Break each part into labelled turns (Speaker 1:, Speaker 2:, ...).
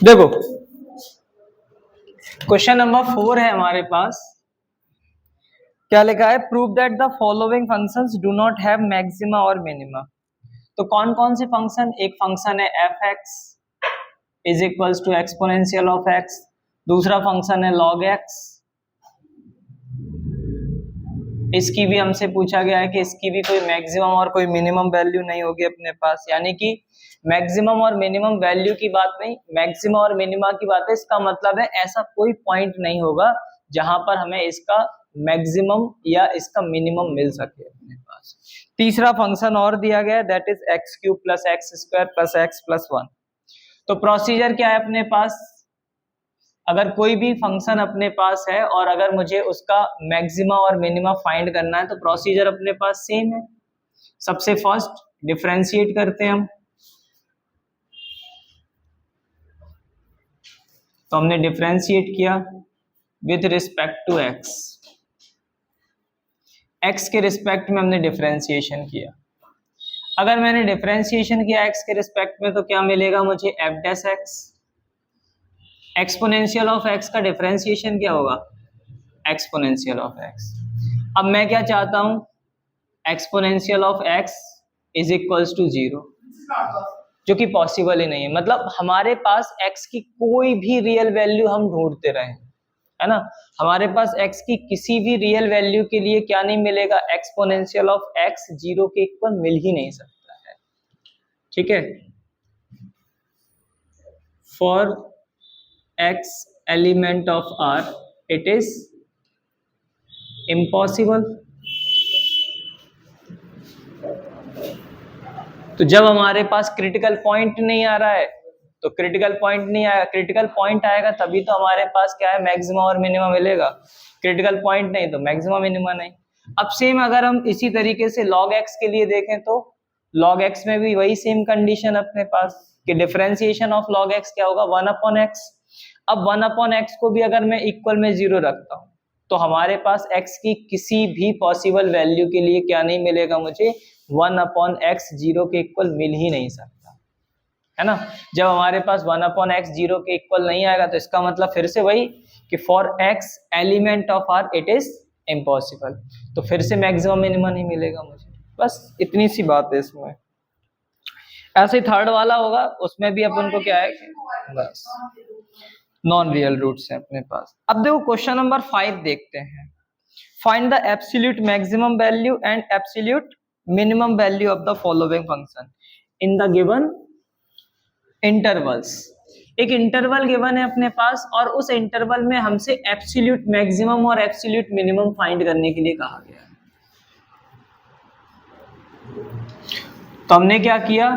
Speaker 1: देखो question number 4 है हमारे पास, क्या लिखा है, prove that the following functions do not have maxima और मिनिमा। तो कौन कौन से फंक्शन, एक फंक्शन है f x is equals to exponential of x, दूसरा फंक्शन है लॉग एक्स, इसकी भी हमसे पूछा गया है कि इसकी भी कोई मैक्सिमम और कोई मिनिमम वैल्यू नहीं होगी अपने पास, यानी कि मैक्सिमम और मिनिमम वैल्यू की बात नहीं, मैक्सिमम और मिनिमा की बात है। इसका मतलब है ऐसा कोई पॉइंट नहीं होगा जहां पर हमें इसका मैक्सिमम या इसका मिनिमम मिल सके अपने पास। तीसरा फंक्शन और दिया गया है, that is x cube plus x square plus x plus 1। तो प्रोसीजर क्या है अपने पास, अगर कोई भी फंक्शन अपने पास है और अगर मुझे उसका मैक्सिमा और मिनिमा फाइंड करना है तो प्रोसीजर अपने पास सेम है। सबसे फर्स्ट डिफरेंशिएट करते हैं हम, तो हमने डिफरेंशिएट किया with respect to x, x के रिस्पेक्ट में हमने डिफरेंशिएशन किया। अगर मैंने डिफरेंशिएशन किया एक्स के रिस्पेक्ट में तो क्या मिलेगा मुझे, F dash x. Exponential of x का डिफरेंशिएशन क्या होगा, एक्सपोनेंशियल ऑफ एक्स। अब मैं क्या चाहता हूं, exponential of x is equals to 0, जो कि पॉसिबल ही नहीं है। मतलब हमारे पास एक्स की कोई भी रियल वैल्यू हम ढूंढते रहे, है ना, हमारे पास एक्स की किसी भी रियल वैल्यू के लिए क्या नहीं मिलेगा, एक्सपोनेंशियल ऑफ एक्स 0 के इक्वल मिल ही नहीं सकता है। ठीक है, for x element of R it is impossible. तो जब हमारे पास क्रिटिकल पॉइंट नहीं आ रहा है, तो क्रिटिकल पॉइंट नहीं आया, क्रिटिकल पॉइंट आएगा तभी तो हमारे पास क्या है, मैक्सिमा और मिनिमा मिलेगा। क्रिटिकल पॉइंट नहीं तो मैक्सिमा मिनिमा नहीं। अब सेम अगर हम इसी तरीके से log x के लिए देखें तो log x में भी वही सेम कंडीशन अपने पास कि डिफरेंशिएशन ऑफ log x क्या होगा, 1/x। अब 1/x को भी अगर मैं इक्वल में 0 रखता हूं तो हमारे पास x की किसी भी पॉसिबल वैल्यू के लिए क्या नहीं मिलेगा मुझे, 1/x 0 के इक्वल मिल ही नहीं सकता, है ना। जब हमारे पास 1/x 0 के इक्वल नहीं आएगा तो इसका मतलब फिर से वही कि for x element of r it is impossible. तो फिर से मैक्सिमम मिनिमम नहीं मिलेगा मुझे, बस इतनी सी बात है इसमें। ऐसे थर्ड वाला होगा उसमें भी अपन को क्या है, बस नॉन रियल रूट्स हैं अपने पास। अब देखो क्वेश्चन नंबर 5 देखते हैं, find the absolute maximum value and absolute minimum value of the following function in the given intervals. एक इंटरवल गिवन है अपने पास और उस इंटरवल में हमसे एब्सोल्यूट मैक्सिमम और एब्सोल्यूट मिनिमम फाइंड करने के लिए कहा गया है। तो हमने क्या किया,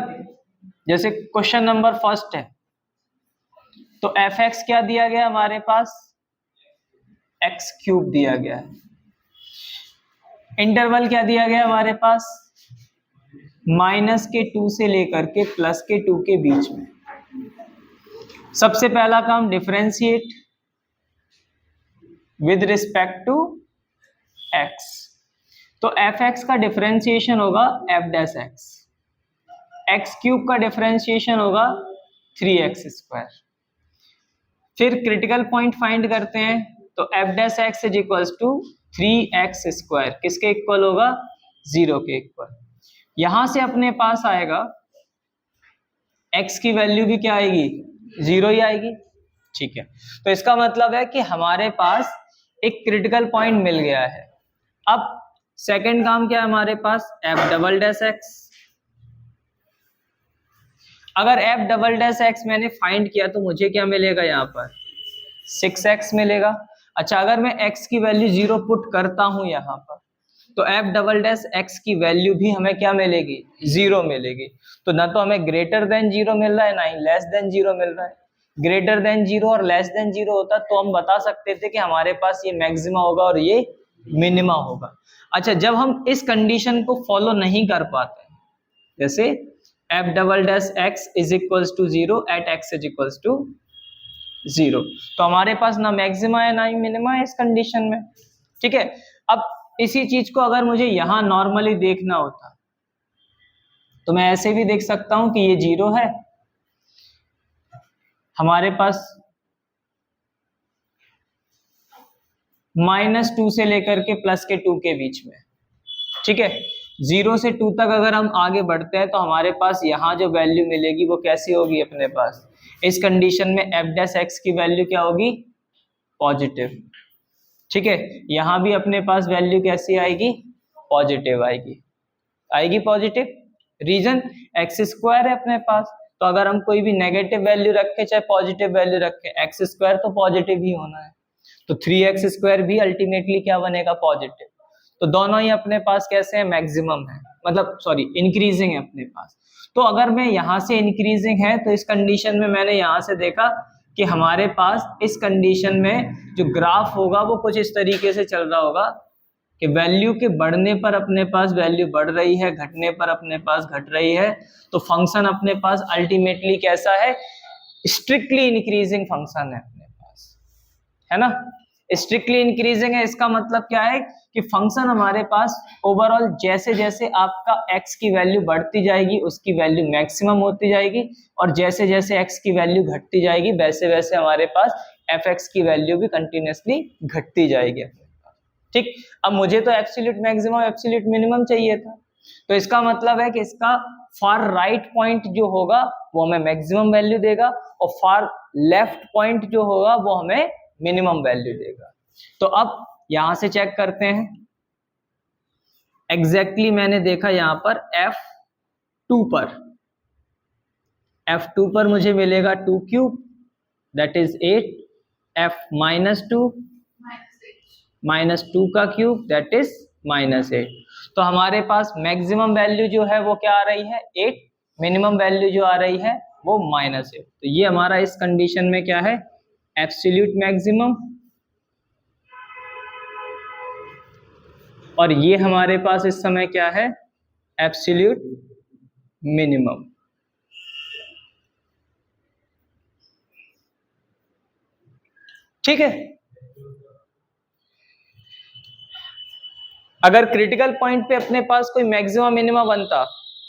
Speaker 1: जैसे क्वेश्चन नंबर फर्स्ट है तो एफ एक्स क्या दिया गया हमारे पास, एक्स क्यूब दिया गया है। इंटरवल क्या दिया गया हमारे पास, -2 से लेकर के +2 के बीच में। सबसे पहला काम differentiate with respect to x, तो एफ एक्स का डिफरेंशिएशन होगा f dash x, x cube का डिफरेंशिएशन होगा 3x²। फिर क्रिटिकल पॉइंट फाइंड करते हैं तो f dash x is equals to 3x², किसके इक्वल होगा, 0 के इक्वल। यहां से अपने पास आएगा x की वैल्यू भी क्या आएगी, 0 ही आएगी। ठीक है, तो इसका मतलब है कि हमारे पास एक क्रिटिकल पॉइंट मिल गया है। अब सेकंड काम क्या है हमारे पास, एफ डबल डैश एक्स। अगर एफ डबल डैश एक्स मैंने फाइंड किया तो मुझे क्या मिलेगा, यहाँ पर 6x मिलेगा। अच्छा, अगर मैं x की वैल्यू 0 पुट करता हूं यहाँ पर तो एफ डबल डैश एक्स की वैल्यू भी हमें क्या मिलेगी, 0 मिलेगी। तो ना तो हमें ग्रेटर देन 0 मिल रहा है ना ही लेस देन 0 मिल रहा है। ग्रेटर देन 0 और लेस देन 0 होता तो हम बता सकते थे कि हमारे पास ये मैक्सिमा होगा और ये मिनिमा होगा। अच्छा, जब हम इस कंडीशन को फॉलो नहीं कर पाते, जैसे f double dash x is equals to 0 at x is equals to 0, तो हमारे पास ना मैक्सिमा है ना ही मिनिमा है इस कंडीशन में। ठीक है, अब इसी चीज को अगर मुझे यहां नॉर्मली देखना होता तो मैं ऐसे भी देख सकता हूं कि ये 0 है, हमारे पास -2 से लेकर के +2 के बीच में, ठीक है। 0 से 2 तक अगर हम आगे बढ़ते हैं तो हमारे पास यहाँ जो वैल्यू मिलेगी वो कैसी होगी अपने पास, इस कंडीशन में f' की वैल्यू क्या होगी, पॉजिटिव, ठीक है। यहाँ भी अपने पास वैल्यू कैसी आएगी, पॉजिटिव आएगी, आएगी पॉजिटिव। रीजन x² है अपने पास, तो अगर हम कोई भी नेगेटिव वैल्यू रखें चाहे पॉजिटिव वैल्यू रखें, x² तो पॉजिटिव ही होना है, तो 3x² भी अल्टीमेटली क्या बनेगा, पॉजिटिव। तो दोनों ही अपने पास कैसे हैं, मैक्सिमम है, मतलब सॉरी इंक्रीजिंग है अपने पास। तो अगर मैं यहाँ से इंक्रीजिंग है तो इस कंडीशन में मैंने यहाँ से देखा कि हमारे पास इस कंडीशन में जो ग्राफ होगा वो कुछ इस तरीके से चल रहा होगा कि वैल्यू के बढ़ने पर अपने पास वैल्यू बढ़ रही है, घटने पर अपने पास घट रही है। तो फंक्शन अपने पास अल्टीमेटली कैसा है, स्ट्रिक्टली इंक्रीजिंग फंक्शन है अपने पास, है ना। स्ट्रिक्टली इंक्रीजिंग है, इसका मतलब क्या है कि फंक्शन हमारे पास ओवरऑल जैसे जैसे आपका x की वैल्यू बढ़ती जाएगी उसकी वैल्यू मैक्सिमम होती जाएगी, और जैसे जैसे x की वैल्यू घटती जाएगी वैसे वैसे हमारे पास f(x) की वैल्यू भी कंटिन्यूसली घटती जाएगी, ठीक। अब मुझे तो एब्सोल्यूट मैक्सिमम एब्सोल्यूट मिनिमम चाहिए था, तो इसका मतलब है कि इसका फार राइट पॉइंट जो होगा वो हमें मैक्सिमम वैल्यू देगा और फार लेफ्ट पॉइंट जो होगा वो हमें मिनिमम वैल्यू देगा। तो अब यहां से चेक करते हैं, एग्जैक्टली मैंने देखा यहां पर f2 पर मुझे मिलेगा 2³ दैट इज 8, f-2 -2 का क्यूब दैट इज -8। तो हमारे पास मैक्सिमम वैल्यू जो है वो क्या आ रही है, 8, मिनिमम वैल्यू जो आ रही है वो -8। तो ये हमारा इस कंडीशन में क्या है, एब्सोल्यूट मैक्सिमम, और ये हमारे पास इस समय क्या है, एब्सोल्यूट मिनिमम। ठीक है। अगर क्रिटिकल पॉइंट पे अपने पास कोई मैक्सिमम मिनिमम बनता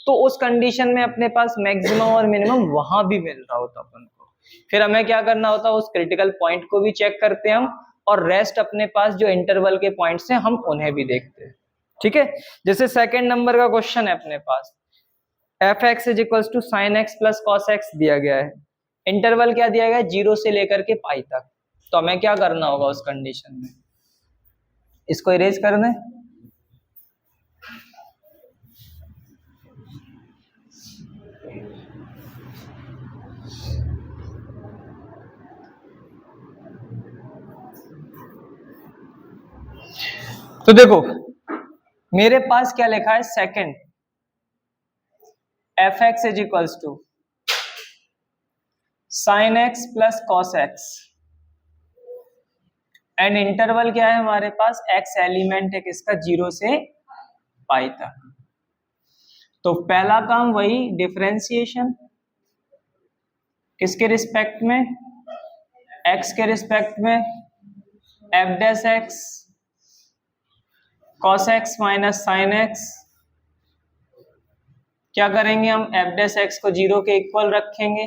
Speaker 1: तो उस कंडीशन में अपने पास मैक्सिमम और मिनिमम वहां भी मिल रहा होता अपन को, फिर हमें क्या करना होता, उस क्रिटिकल पॉइंट को भी चेक करते हैं हम, और रेस्ट अपने पास जो इंटरवल के पॉइंट्स हैं हम उन्हें भी देखते हैं, ठीक है। जैसे सेकंड नंबर का क्वेश्चन है अपने पास, f(x) = sin x + cos x दिया गया है, इंटरवल क्या दिया गया है, 0 से लेकर के पाई तक। तो हमें क्या करना होगा उस कंडीशन में, इसको इरेज कर दें, तो देखो मेरे पास क्या लिखा है, second f(x) = sin x + cos x, and interval क्या है हमारे पास, x एलिमेंट है किसका, 0 से पाई तक। तो पहला काम वही डिफरेंशिएशन, किसके रिस्पेक्ट में, x के रिस्पेक्ट में, f' cos x - sin x, क्या करेंगे हम, f' को 0 के इक्वल रखेंगे,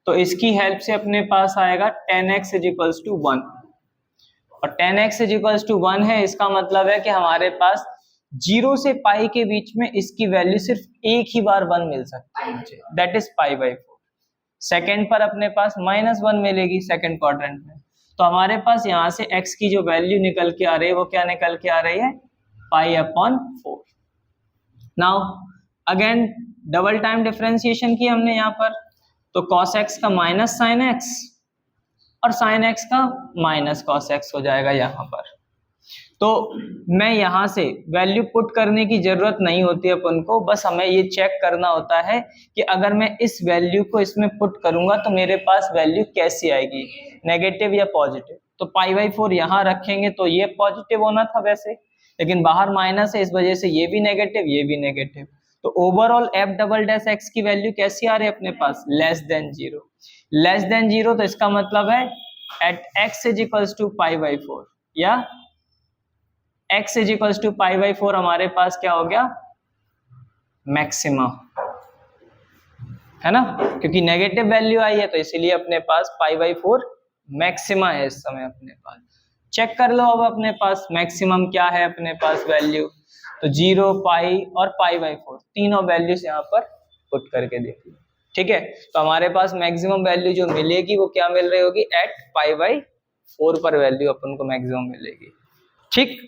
Speaker 1: तो इसकी हेल्प से अपने पास आएगा tan x = 1, और tan x = 1 है, इसका मतलब है कि हमारे पास 0 से पाई के बीच में इसकी वैल्यू सिर्फ एक ही बार 1 मिल सकती है मुझे, दैट इज π/4। सेकेंड पर अपने पास -1 मिलेगी सेकेंड क्वाड्रेंट में, तो हमारे पास यहाँ से x की जो वैल्यू निकल के आ रही है वो क्या निकल के आ रही है, π/4। Now again double time differentiation की हमने यहाँ पर, तो cos x का माइनस sin x और sin x का माइनस cos x हो जाएगा यहाँ पर। तो मैं यहाँ से वैल्यू पुट करने की जरूरत नहीं होती है अपन को, बस हमें ये चेक करना होता है कि अगर मैं इस वैल्यू को इसमें पुट करूंगा तो मेरे पास वैल्यू कैसी आएगी, नेगेटिव या पॉजिटिव। तो π/4 यहाँ रखेंगे तो ये पॉजिटिव होना था वैसे, लेकिन बाहर माइनस है इस वजह से ये भी नेगेटिव ये भी नेगेटिव। तो ओवरऑल f'(x) की वैल्यू कैसी आ रही है अपने पास, <0। <0 तो इसका मतलब है एट x = π/4 या x = π/4 हमारे पास क्या हो गया, मैक्सिमा, है ना, क्योंकि नेगेटिव वैल्यू आई है तो इसीलिए अपने पास π/4 मैक्सिमा है इस समय अपने पास। चेक कर लो अब अपने पास मैक्सिमम क्या है अपने पास वैल्यू, तो 0, पाई और π/4 तीनों वैल्यूज यहाँ पर पुट करके देख लो। ठीक है, तो हमारे पास मैक्सिमम वैल्यू जो मिलेगी वो क्या मिल रही होगी, एट π/4 पर वैल्यू अपन को मैक्सिमम मिलेगी। ठीक,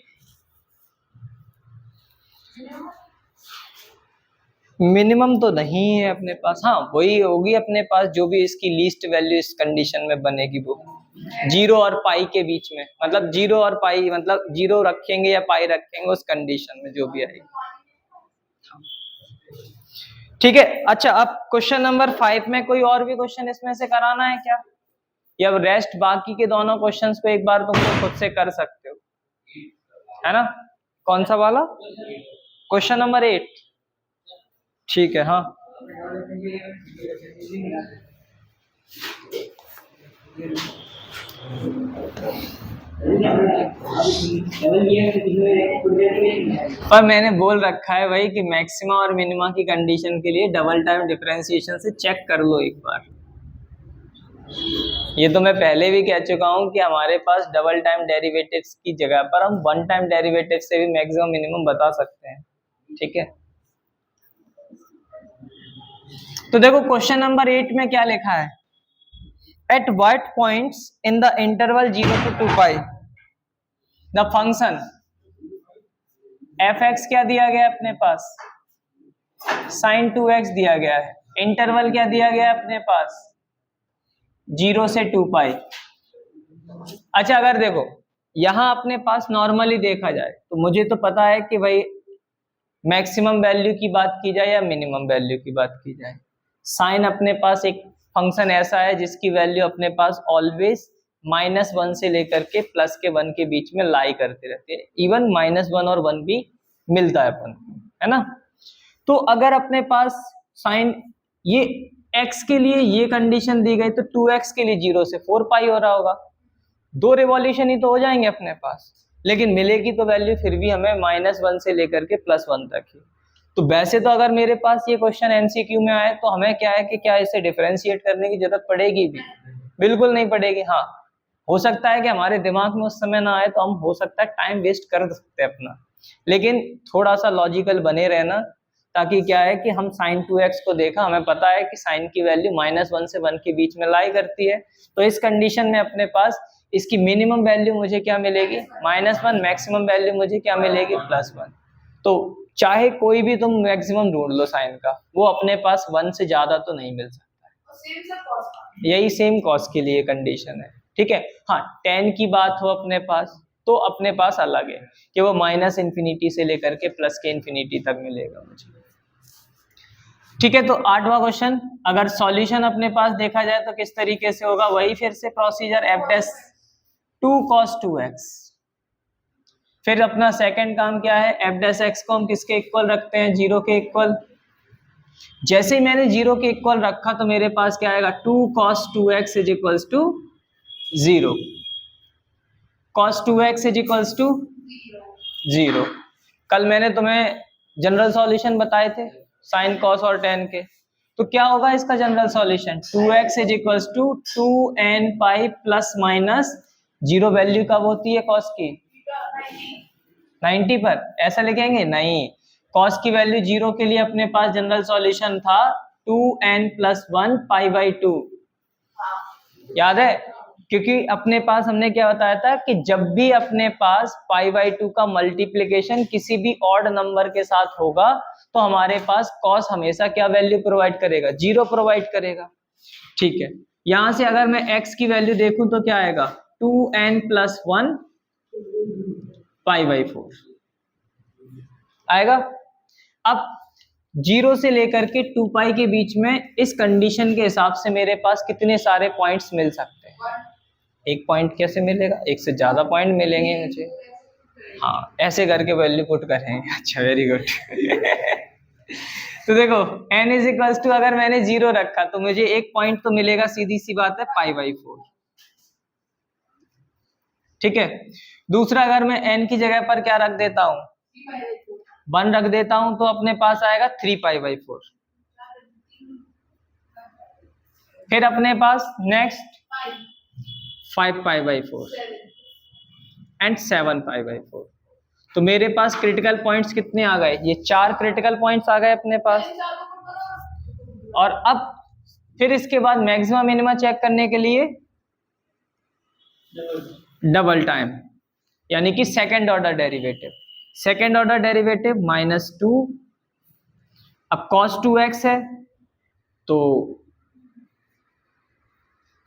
Speaker 1: मिनिमम तो नहीं है अपने पास, हाँ वही होगी अपने पास जो भी इसकी लीस्ट वैल्यू इस कंडीशन में बनेगी वो 0 और पाई के बीच में, मतलब 0 और पाई, मतलब 0 रखेंगे या पाई रखेंगे उस कंडीशन में जो भी आएगी। ठीक है, अच्छा अब क्वेश्चन नंबर 5 में कोई और भी क्वेश्चन इसमें से कराना है क्या, या रेस्ट बाकी के दोनों क्वेश्चंस को एक बार तुम लोग खुद से कर सकते हो, है ना। कौन सा वाला, क्वेश्चन नंबर 8, ठीक है। हाँ पर मैंने बोल रखा है भाई कि मैक्सिमा और मिनिमा की कंडीशन के लिए डबल टाइम डिफरेंशिएशन से चेक कर लो एक बार। ये तो मैं पहले भी कह चुका हूं कि हमारे पास डबल टाइम डेरिवेटिव्स की जगह पर हम वन टाइम डेरिवेटिव से भी मैक्सिमम मिनिमम बता सकते हैं। ठीक है, तो देखो क्वेश्चन नंबर 8 में क्या लिखा है, at what points in the interval 0 to 2 pi the function f(x) क्या दिया गया अपने पास, sin 2x दिया गया है, इंटरवल क्या दिया गया है अपने पास 0 से 2 पाई। अच्छा अगर देखो यहां अपने पास नॉर्मली देखा जाए तो मुझे तो पता है कि भाई मैक्सिमम वैल्यू की बात की जाए या मिनिमम वैल्यू की बात की जाए, साइन अपने पास एक फंक्शन ऐसा है जिसकी वैल्यू अपने पास ऑलवेज -1 से लेकर के +1 के बीच में लाई करते रहते हैं, इवन -1 और 1 भी मिलता है अपन, है ना। तो अगर अपने पास साइन ये x के लिए ये कंडीशन दी गई तो 2x के लिए 0 से 4 पाई हो रहा होगा, 2 रिवॉल्यूशन ही तो हो जाएंगे अपने पास, लेकिन मिलेगी तो वैल्यू फिर भी हमें -1 से लेकर के +1 तक ही। तो वैसे तो अगर मेरे पास ये क्वेश्चन एमसीक्यू में आए तो हमें क्या है कि क्या इसे डिफरेंशिएट करने की जरूरत पड़ेगी भी, बिल्कुल नहीं पड़ेगी। हाँ हो सकता है कि हमारे दिमाग में उस समय ना आए तो हम हो सकता है टाइम वेस्ट कर सकते हैं अपना, लेकिन थोड़ा सा लॉजिकल बने रहना, ताकि क्या है कि हम sin 2x को देखा, हमें पता है कि sin की वैल्यू -1 से 1 के बीच में लाई करती है, तो इस कंडीशन में अपने पास इसकी मिनिमम वैल्यू मुझे क्या मिलेगी -1, मैक्सिमम वैल्यू मुझे क्या मिलेगी +1। तो चाहे कोई भी तुम मैक्सिमम ढूंढ लो साइन का, वो अपने पास 1 से ज्यादा तो नहीं मिल सकता, यही सेम कॉस के लिए कंडीशन है। ठीक है, हाँ tan की बात हो अपने पास तो अपने पास अलग है कि वो -∞ से लेकर के +∞ तक मिलेगा मुझे। ठीक है, तो 8वां क्वेश्चन अगर सॉल्यूशन अपने पास देखा जाए तो किस तरीके से होगा, वही फिर से प्रोसीजर f' 2 cos 2x। फिर अपना सेकंड काम क्या है, f' को हम किसके इक्वल रखते हैं, 0 के इक्वल। जैसे ही मैंने 0 के इक्वल रखा तो मेरे पास क्या आएगा, 2 cos 2x = 0, cos 2x = 0। कल मैंने तुम्हें जनरल सॉल्यूशन बताए थे साइन कॉस और tan के, तो क्या होगा इसका जनरल सॉल्यूशन, 2x = 2n पाई ±0 वैल्यू कब होती है कॉस की 90 पर, ऐसा लिखेंगे नहीं, कॉस की वैल्यू 0 के लिए अपने पास जनरल सॉल्यूशन था 2n + 1 π/2, याद है, क्योंकि अपने पास हमने क्या बताया था कि जब भी अपने पास π/2 का मल्टीप्लिकेशन किसी भी ऑड नंबर के साथ होगा तो हमारे पास cos हमेशा क्या वैल्यू प्रोवाइड करेगा, 0 प्रोवाइड करेगा। ठीक है, यहां से अगर मैं x की वैल्यू देखूं तो क्या आएगा, 2n + 1 π/4 आएगा। अब 0 से लेकर के 2 पाई के बीच में इस कंडीशन के हिसाब से मेरे पास कितने सारे पॉइंट्स मिल सकते हैं, एक पॉइंट कैसे मिलेगा, एक से ज्यादा पॉइंट मिलेंगे मुझे, हाँ ऐसे करके वैल्यू पुट करेंगे। अच्छा वेरी गुड। तो देखो n = अगर मैंने 0 रखा तो मुझे एक पॉइंट तो मिलेगा, सीधी सी बात है π/4। ठीक है, दूसरा अगर मैं n की जगह पर क्या रख देता हूं 1 रख देता हूं तो अपने पास आएगा 3π/4। फिर अपने पास नेक्स्ट 5π/4 एंड 7π/4। तो मेरे पास क्रिटिकल पॉइंट्स कितने आ गए? ये 4 क्रिटिकल पॉइंट्स आ गए अपने पास। और अब फिर इसके बाद मैक्सिमा मिनिमा चेक करने के लिए डबल टाइम, यानी कि second order derivative. Second order derivative -2, अब cos 2x है तो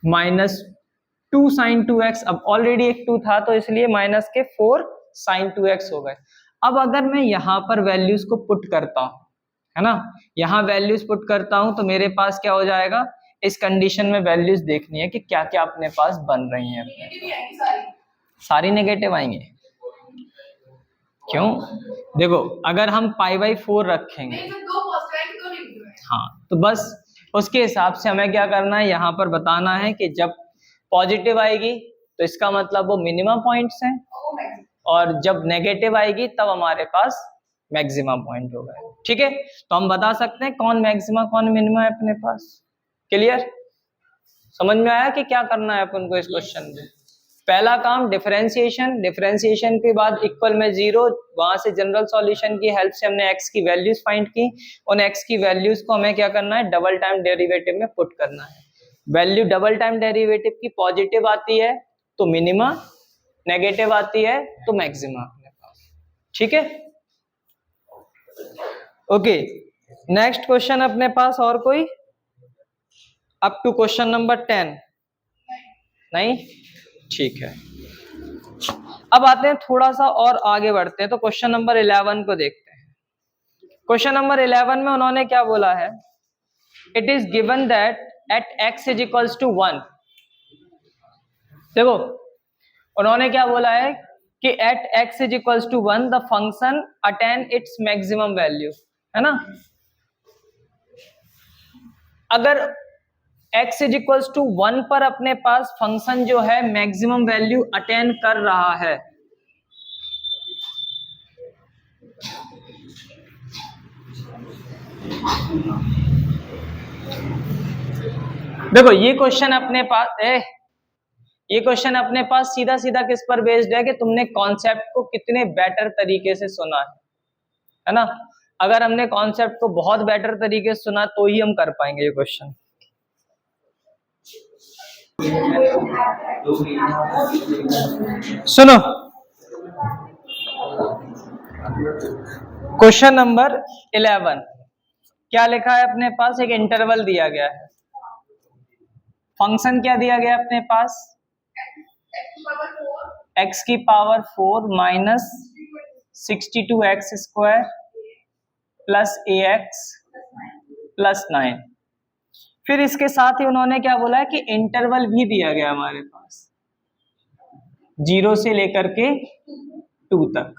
Speaker 1: -2 sin 2x, अब ऑलरेडी एक 2 था तो इसलिए -4 sin 2x हो गए। अब अगर मैं यहां पर वैल्यूज को पुट करता हूं, है ना, यहां वैल्यूज पुट करता हूं तो मेरे पास क्या हो जाएगा? इस कंडीशन में वैल्यूज देखनी है कि क्या क्या अपने पास बन रही हैं। सारी नेगेटिव आएंगे। क्यों? देखो अगर हम π/4 रखेंगे, हाँ, तो बस उसके हिसाब से हमें क्या करना है, यहाँ पर बताना है कि जब पॉजिटिव आएगी तो इसका मतलब वो मिनिमम पॉइंट्स हैं, और जब नेगेटिव आएगी तब हमारे पास मैक्सिमम पॉइंट होगा। ठीक है, तो हम बता सकते हैं कौन मैक्सिमम कौन मिनिमम है अपने पास। क्लियर? समझ में आया कि क्या करना है अपन को इस क्वेश्चन में? पहला काम डिफरेंशिएशन, डिफरेंशिएशन के बाद इक्वल में 0, वहां से जनरल सॉल्यूशन की हेल्प से हमने x की वैल्यूज फाइंड की। उन x की वैल्यूज को हमें क्या करना है? डबल टाइम डेरिवेटिव में पुट करना है। वैल्यू डबल टाइम डेरिवेटिव की पॉजिटिव आती है तो मिनिमा, नेगेटिव आती है तो मैक्सिमा अपने पास। ठीक है, ओके। नेक्स्ट क्वेश्चन अपने पास और कोई? Up to question number 10? नहीं, ठीक है। अब आते हैं थोड़ा सा और आगे बढ़ते हैं, तो क्वेश्चन नंबर 11 को देखते हैं। क्वेश्चन नंबर 11 में उन्होंने क्या बोला है? It is given that at x is equals to 1। देखो उन्होंने क्या बोला है कि at x is equals to 1 the function attain its maximum value, है ना। अगर x इज इक्वल्स टू 1 पर अपने पास फंक्शन जो है मैक्सिमम वैल्यू अटेन कर रहा है, देखो ये क्वेश्चन अपने पास ये क्वेश्चन अपने पास सीधा सीधा किस पर बेस्ड है कि तुमने कॉन्सेप्ट को कितने बेटर तरीके से सुना है ना। अगर हमने कॉन्सेप्ट को बहुत बेटर तरीके से सुना तो ही हम कर पाएंगे ये क्वेश्चन। सुनो क्वेश्चन नंबर 11 क्या लिखा है अपने पास? एक इंटरवल दिया गया है, फंक्शन क्या दिया गया अपने पास? x की power 4 minus 62x² plus ax plus 9। फिर इसके साथ ही उन्होंने क्या बोला है कि इंटरवल भी दिया गया हमारे पास 0 से लेकर के 2 तक,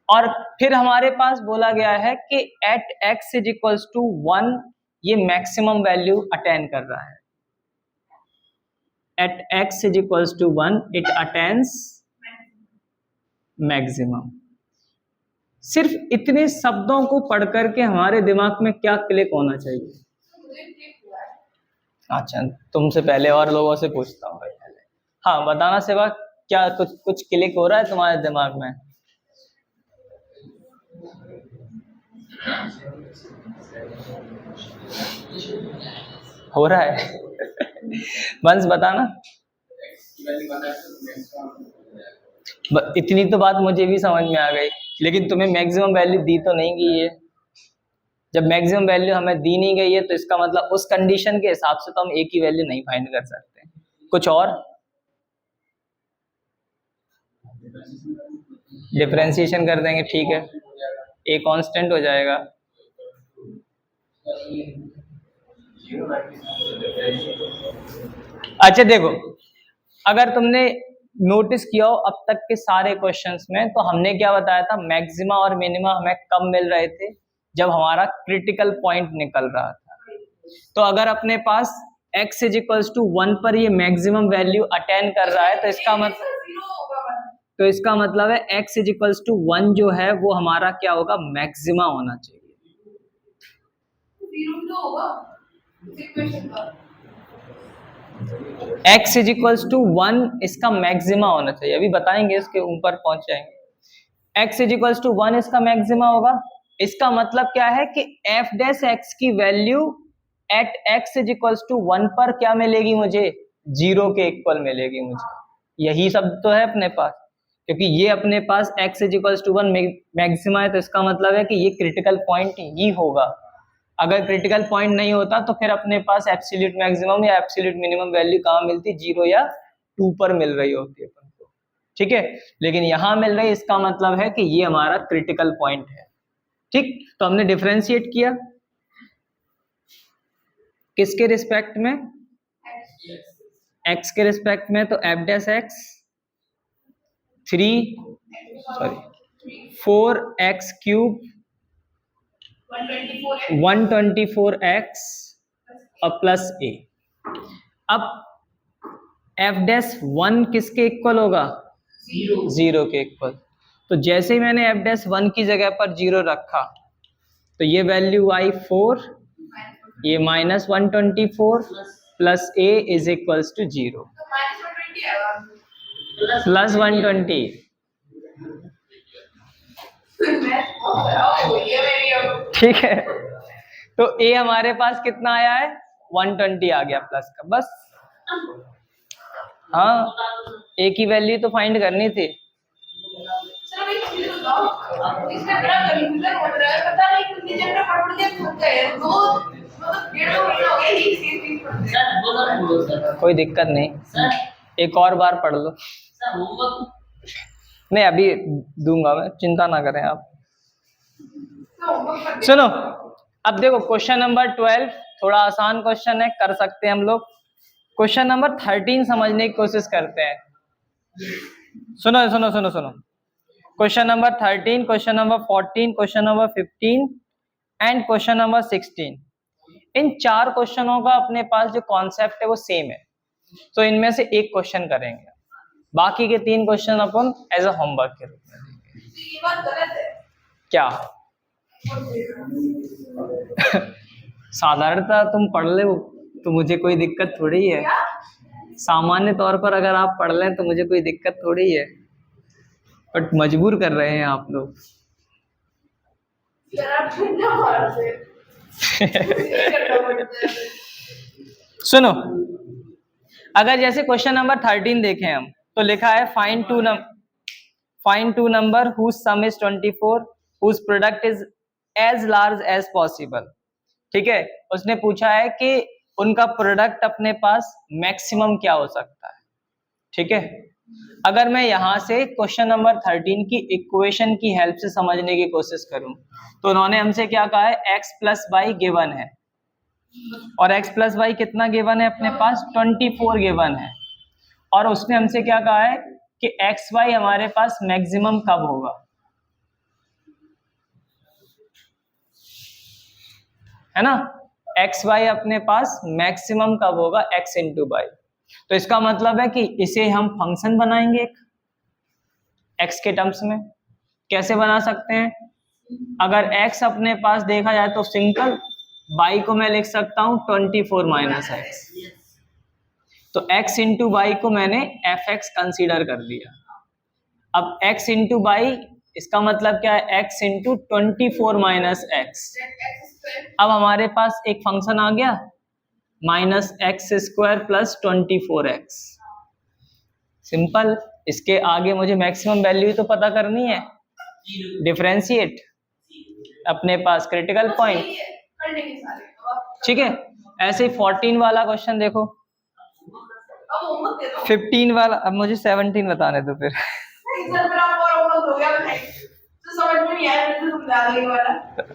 Speaker 1: और फिर हमारे पास बोला गया है कि at x is equals to 1 ये मैक्सिमम वैल्यू अटेन कर रहा है। At x is equals to 1 it attains maximum. सिर्फ इतने शब्दों को पढ़ करके हमारे दिमाग में क्या क्लिक होना चाहिए? अच्छा, तुमसे पहले और लोगों से पूछता हूँ। हाँ बताना सेवा, क्या कुछ क्लिक हो रहा है तुम्हारे दिमाग में? हो रहा है बंस बताना। इतनी तो बात मुझे भी समझ में आ गई, लेकिन तुम्हें मैक्सिमम वैल्यू दी तो नहीं गई है। जब मैक्सिमम वैल्यू हमें दी नहीं गई है तो इसका मतलब उस कंडीशन के हिसाब से तो हम एक ही वैल्यू नहीं फाइंड कर सकते। कुछ और? डिफरेंशिएशन कर देंगे, ठीक है, ए कांस्टेंट हो जाएगा। अच्छा देखो, अगर तुमने नोटिस किया हो अब तक के सारे क्वेश्चंस में, तो हमने क्या बताया था? मैक्सिमा और मिनिमा हमें कब मिल रहे थे? जब हमारा क्रिटिकल पॉइंट निकल रहा था। तो अगर अपने पास x इज इक्वल्स टू 1 पर ये मैक्सिमम वैल्यू अटेन कर रहा है तो इसका मतलब तो इसका मतलब है x इज इक्वल्स टू 1 जो है वो हमारा क्या होगा, मैक्सिमा होना चाहिए। x इज इक्वल्स टू 1 इसका मैक्सिमा होना चाहिए, अभी बताएंगे, इसके ऊपर पहुंच जाएंगे। x इज इक्वल्स टू 1 इसका मैक्सिमा होगा। इसका मतलब क्या है कि f डैश x की value at x is equals to 1 पर क्या मिलेगी मुझे, 0 के इक्वल मिलेगी मुझे। यही सब तो है अपने पास, क्योंकि ये अपने पास x is equals to 1 maxima है, तो इसका मतलब है कि ये क्रिटिकल पॉइंट ही होगा। अगर क्रिटिकल पॉइंट नहीं होता तो फिर अपने पास एब्सोल्यूट मैक्सिमम या एब्सोल्यूट मिनिमम वैल्यू कहाँ मिलती, 0 या 2 पर मिल रही होती है अपन को, ठीक है। लेकिन यहां मिल रही, इसका मतलब है कि ये हमारा क्रिटिकल पॉइंट है, ठीक। तो हमने डिफरेंशिएट किया किसके रिस्पेक्ट में, x के रिस्पेक्ट में, तो f dash x 4x cube 124x और प्लस a। अब f डैश 1 किसके इक्वल होगा, 0 के इक्वल। तो जैसे ही मैंने f डैश 1 की जगह पर 0 रखा तो ये वैल्यू आई 4, ये minus 124 plus a is equals to 0 plus 120। ठीक है, तो a हमारे पास कितना आया है, 120 आ गया प्लस का, बस। हाँ, a की वैल्यू तो फाइंड करनी थी। कोई दिक्कत नहीं, एक और बार पढ़ लो। नहीं अभी दूंगा मैं, चिंता ना करें आप। सुनो, अब देखो क्वेश्चन नंबर 12 थोड़ा आसान क्वेश्चन है, कर सकते हैं हम लोग। क्वेश्चन नंबर 13 समझने की कोशिश करते हैं। सुनो सुनो सुनो सुनो, question number 13, question number 14, question number 15 and question number 16। इन 4 क्वेश्चनों का अपने पास जो कॉन्सेप्ट है वो सेम है, तो इनमें से एक क्वेश्चन करेंगे, बाकी के 3 क्वेश्चन अपन एज अ होमवर्क के रूप में देंगे। ये बात गलत है क्या? साधारणतः तुम पढ़ ले तो मुझे कोई दिक्कत थोड़ी है, सामान्य तौर पर अगर आप पढ़ लें तो मुझे कोई दिक्कत थोड़ी है, बट मजबूर कर रहे हैं आप लोग। सुनो, अगर जैसे क्वेश्चन नंबर 13 देखें हम, तो लिखा है find two number whose sum is 24 whose product is as large as possible. ठीक है, उसने पूछा है कि उनका प्रोडक्ट अपने पास मैक्सिमम क्या हो सकता है। ठीक है, अगर मैं यहां से क्वेश्चन नंबर 13 की इक्वेशन की हेल्प से समझने की कोशिश करूं, तो उन्होंने हमसे क्या कहा है, x प्लस वाई गिवन है, और x प्लस वाई कितना गिवन है अपने पास, 24 गिवन है, और उसने हमसे क्या कहा है कि एक्स वाई हमारे पास मैक्सिमम कब होगा, है ना। एक्स वाई अपने पास मैक्सिमम कब होगा, x इंटू वाई। तो इसका मतलब है कि इसे हम फंक्शन बनाएंगे एक x के टर्म्स में। कैसे बना सकते हैं, अगर x अपने पास देखा जाए तो सिंपल, y को मैं लिख सकता हूं 24 माइनस एक्स, तो x इंटू वाई को मैंने fx कंसीडर कर लिया। अब x इंटू वाई, इसका मतलब क्या है, x इंटू 24 माइनस एक्स। अब हमारे पास एक फंक्शन आ गया minus x square plus 24x। Simple, इसके आगे मुझे मैक्सिमम वैल्यू तो पता करनी है, डिफरेंशिएट अपने पास क्रिटिकल पॉइंट। ठीक है, ऐसे ही 14 वाला क्वेश्चन देखो, 15 वाला, अब मुझे 17 बताने दो फिर।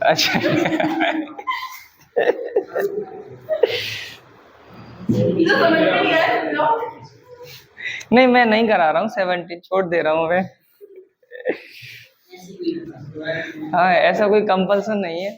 Speaker 1: अच्छा नहीं, मैं नहीं करा रहा हूँ 17, छोड़ दे रहा हूँ मैं। हाँ, ऐसा कोई कंपल्सन नहीं है,